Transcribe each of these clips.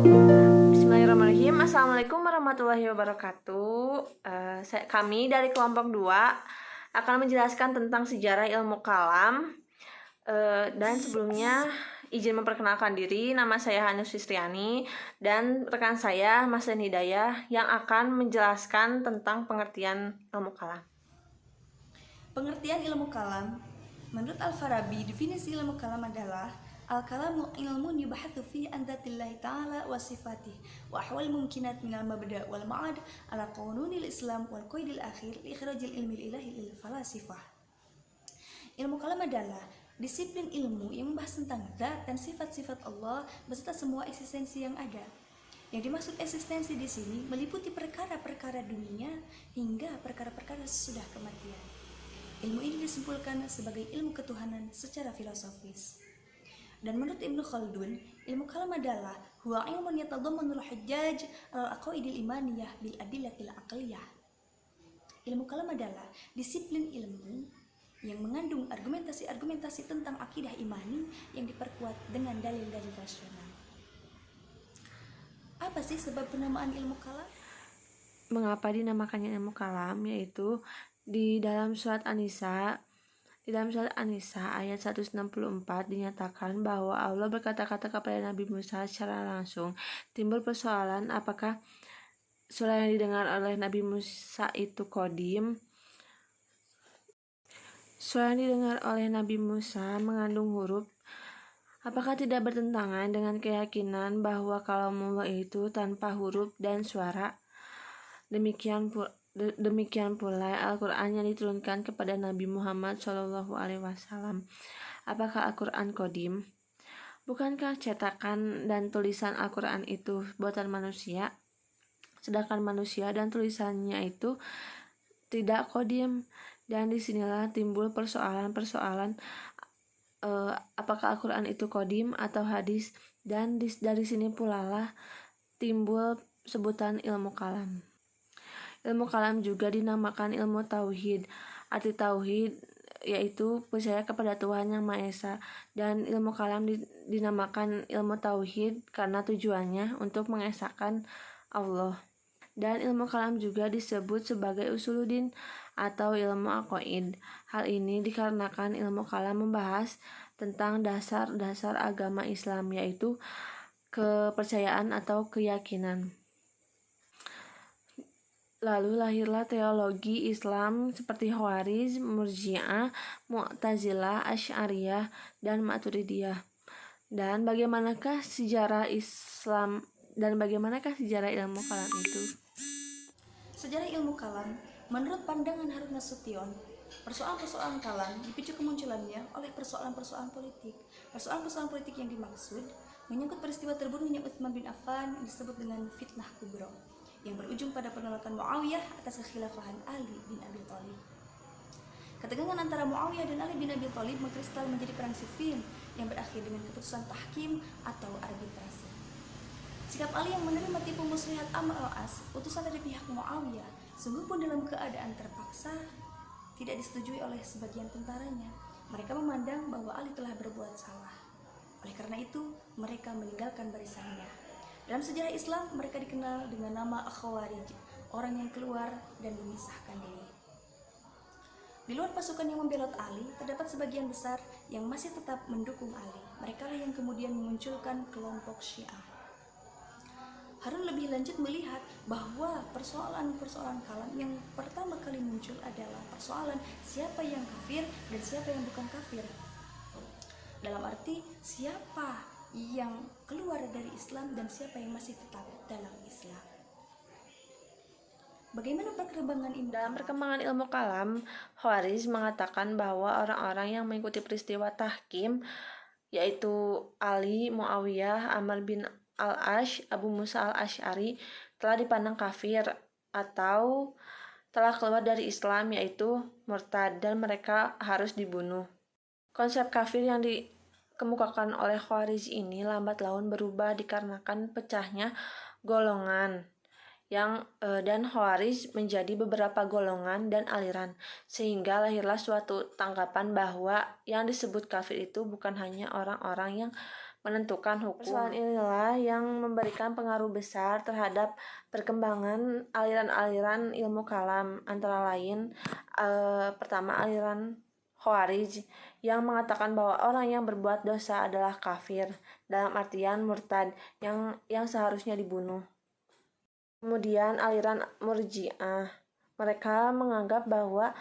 Bismillahirrahmanirrahim. Assalamualaikum warahmatullahi wabarakatuh. Kami dari kelompok 2 akan menjelaskan tentang sejarah ilmu kalam. Dan sebelumnya izin memperkenalkan diri, nama saya Hanus Fistriani dan rekan saya Mas Den Hidayah yang akan menjelaskan tentang pengertian ilmu kalam. Pengertian ilmu kalam, menurut Al-Farabi, definisi ilmu kalam adalah al-kalamu ilmun yubahathu fi an dzatillahi ta'ala wa sifatih wa ahwal mumkinat minal mabda' wal ma'ad ala qanunil islam wal qaidil akhir li ikhrajil ilmil ilahi lil falasifah. Ilmu kalam adalah disiplin ilmu yang membahas tentang zat dan sifat-sifat Allah beserta semua eksistensi yang ada. Yang dimaksud eksistensi di sini meliputi perkara-perkara dunia hingga perkara-perkara sesudah kematian. Ilmu ini disimpulkan sebagai ilmu ketuhanan secara filosofis. Dan menurut Ibnu Khaldun, ilmu kalam adalah huwa ilmun yatadammanul hujjaj al-aqaidil imaniyah bil adillatil aqliyah. Ilmu kalam adalah disiplin ilmu yang mengandung argumentasi-argumentasi tentang akidah imani yang diperkuat dengan dalil-dalil rasional. Apa sih sebab penamaan ilmu kalam? Mengapa dinamakannya ilmu kalam? Yaitu di dalam surat An-Nisa ayat 164 dinyatakan bahwa Allah berkata-kata kepada Nabi Musa secara langsung. Timbul persoalan, apakah suara yang didengar oleh Nabi Musa itu qadim? Suara yang didengar oleh Nabi Musa mengandung huruf. Apakah tidak bertentangan dengan keyakinan bahwa kalamullah itu tanpa huruf dan suara? Demikian pula Al-Quran yang diturunkan kepada Nabi Muhammad SAW. Apakah Al-Quran qadim? Bukankah cetakan dan tulisan Al-Quran itu buatan manusia? Sedangkan manusia dan tulisannya itu tidak qadim. Dan disinilah timbul persoalan-persoalan, apakah Al-Quran itu qadim atau hadis? Dan dari sini pula lah timbul sebutan ilmu kalam. Ilmu kalam juga dinamakan ilmu tauhid. Arti tauhid yaitu percaya kepada Tuhan Yang Maha Esa, dan ilmu kalam dinamakan ilmu tauhid karena tujuannya untuk mengesahkan Allah. Dan ilmu kalam juga disebut sebagai usuluddin atau ilmu aqaid. Hal ini dikarenakan ilmu kalam membahas tentang dasar-dasar agama Islam, yaitu kepercayaan atau keyakinan. Lalu lahirlah teologi Islam seperti Khawarij, Murji'ah, Mu'tazilah, Asy'ariyah, dan Maturidiyah. Dan bagaimanakah sejarah ilmu kalam itu? Sejarah ilmu kalam, menurut pandangan Harun Nasution, persoalan-persoalan kalam dipicu kemunculannya oleh persoalan-persoalan politik. Persoalan-persoalan politik yang dimaksud menyangkut peristiwa terbunuhnya Utsman bin Affan yang disebut dengan fitnah kubra, yang berujung pada penolakan Muawiyah atas kekhilafahan Ali bin Abi Thalib. Ketegangan antara Muawiyah dan Ali bin Abi Thalib mengkristal menjadi perang Siffin yang berakhir dengan keputusan tahkim atau arbitrase. Sikap Ali yang menerima tipu muslihat Amr al-As, utusan dari pihak Muawiyah, sungguh pun dalam keadaan terpaksa, tidak disetujui oleh sebagian tentaranya. Mereka memandang bahwa Ali telah berbuat salah. Oleh karena itu, mereka meninggalkan barisannya. Dalam sejarah Islam, mereka dikenal dengan nama Khawarij, orang yang keluar dan memisahkan diri. Di luar pasukan yang membelot Ali, terdapat sebagian besar yang masih tetap mendukung Ali. Mereka lah yang kemudian memunculkan kelompok Syiah. Harun lebih lanjut melihat bahwa persoalan-persoalan kalam yang pertama kali muncul adalah persoalan siapa yang kafir dan siapa yang bukan kafir. Dalam arti siapa yang keluar dari Islam dan siapa yang masih tetap dalam Islam. Bagaimana perkembangan ilmu? Dalam perkembangan ilmu kalam, Khawarij mengatakan bahwa orang-orang yang mengikuti peristiwa tahkim, yaitu Ali, Muawiyah, Amr bin al-Ash, Abu Musa al-Asy'ari, telah dipandang kafir atau telah keluar dari Islam, yaitu murtad, dan mereka harus dibunuh. Konsep kafir yang dikemukakan oleh Khawarij ini lambat laun berubah dikarenakan pecahnya golongan dan Khawarij menjadi beberapa golongan dan aliran, sehingga lahirlah suatu tanggapan bahwa yang disebut kafir itu bukan hanya orang-orang yang menentukan hukum. Persoalan inilah yang memberikan pengaruh besar terhadap perkembangan aliran-aliran ilmu kalam, antara lain pertama aliran Khawarij yang mengatakan bahwa orang yang berbuat dosa adalah kafir, dalam artian murtad yang seharusnya dibunuh. Kemudian aliran Murji'ah, mereka menganggap bahwa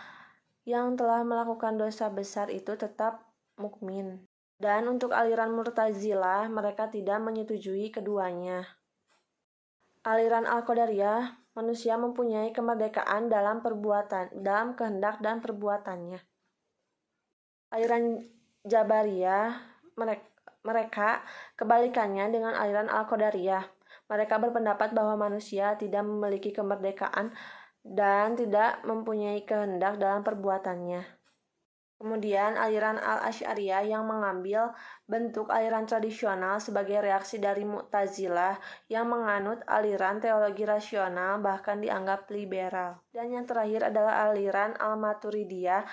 yang telah melakukan dosa besar itu tetap mukmin. Dan untuk aliran Mu'tazilah, mereka tidak menyetujui keduanya. Aliran Al-Qadariyah, manusia mempunyai kemerdekaan dalam kehendak dan perbuatannya. Aliran Jabariyah, mereka kebalikannya dengan aliran Al-Qadariyah. Mereka berpendapat bahwa manusia tidak memiliki kemerdekaan dan tidak mempunyai kehendak dalam perbuatannya. Kemudian aliran Al-Asy'ariyah yang mengambil bentuk aliran tradisional sebagai reaksi dari Mu'tazilah yang menganut aliran teologi rasional, bahkan dianggap liberal. Dan yang terakhir adalah aliran Al-Maturidiyah.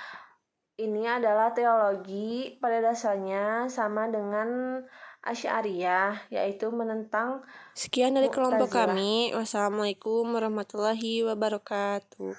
Ini adalah teologi pada dasarnya sama dengan Asy'ariyah, yaitu menentang Sekian dari kelompok kami. Wassalamualaikum warahmatullahi wabarakatuh.